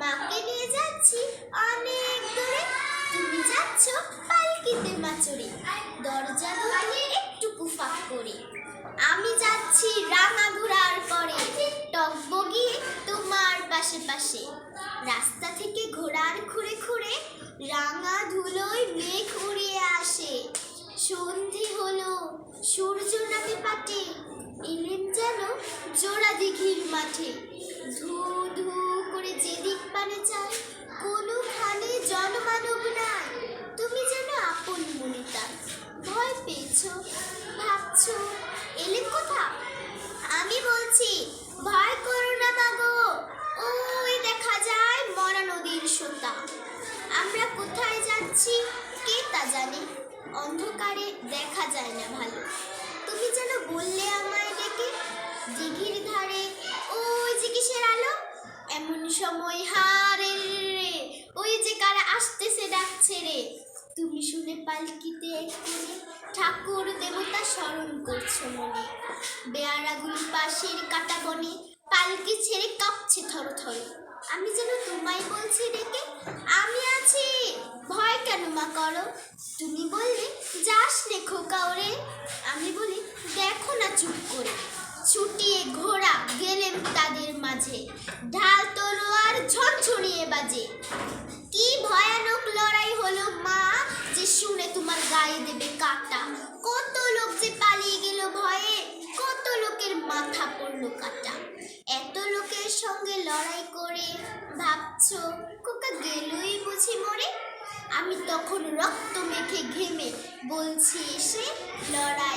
মাকে নিয়ে যাচ্ছি অনেক দূরে, তুমি যাচ্ছ পালকিতে মা চড়ে, দরজা দুটো একটু ফাঁক করে। আমি যাচ্ছি রাঙা ঘোড়ার পরে, টকবগিয়ে তোমার পাশে পাশে। রাস্তা থেকে ঘোড়ার খুঁড়ে খুঁড়ে রাঙা ধুলোয় মেঘ উড়িয়ে আসে। সন্ধে হলো, সূর্য নামে পাটে, এলেন যেন জোড়া দিঘির মাঠে। ধু ধু করে যেদিক পানে চায়, কোনোখানে জনমানব নাই। তুমি যেন আপন মনে তার, ভয় পেয়েছো, ভাবছো এলেন কোথা? আমি বলছি ভয় করো না মাগো, ওই দেখা যায় মরা নদীর সোতা। আমরা কোথায় যাচ্ছি কে তা জানে, অন্ধকারে দেখা যায় না ভালো। তুমি যেন বললে আমায় ডেকে, দিঘির ধারে ওই যে কিসের আলো। এমন সময় হারে রে, ওই যে কারা আসতেছে ডাকছে রে। তুমি শুনে পালকিতে এক্ষুনি ঠাকুর দেবতা স্মরণ করছো মনে। বেয়ারাগুলো পাশের কাটা বনে পালকি ছেড়ে কাঁপছে থর থর। আমি যেন তোমায় বলছি ডেকে, আমি আছি, ভয় কেন মা করো। তুমি বললে যাস নে খোকা ওরে। আমি বলি দেখো না চুপ করে। ছুটিয়ে ঘোড়া গেলেম তাদের মাঝে, ঢাল তলোয়ার ঝনঝনিয়ে বাজে। কি ভয়ানক লড়াই হলো মা, যে শুনে তোমার গায়ে দেবে কাটা। কত লোক যে পালিয়ে গেল ভয়ে, কত লোকের মাথা পড়লো কাটা। এত লোকের সঙ্গে লড়াই করে ভাবছো খোকা গেলই বুঝি মরে। আমি তখন রক্ত মেখে ঘেমে বলছি এসে, লড়াই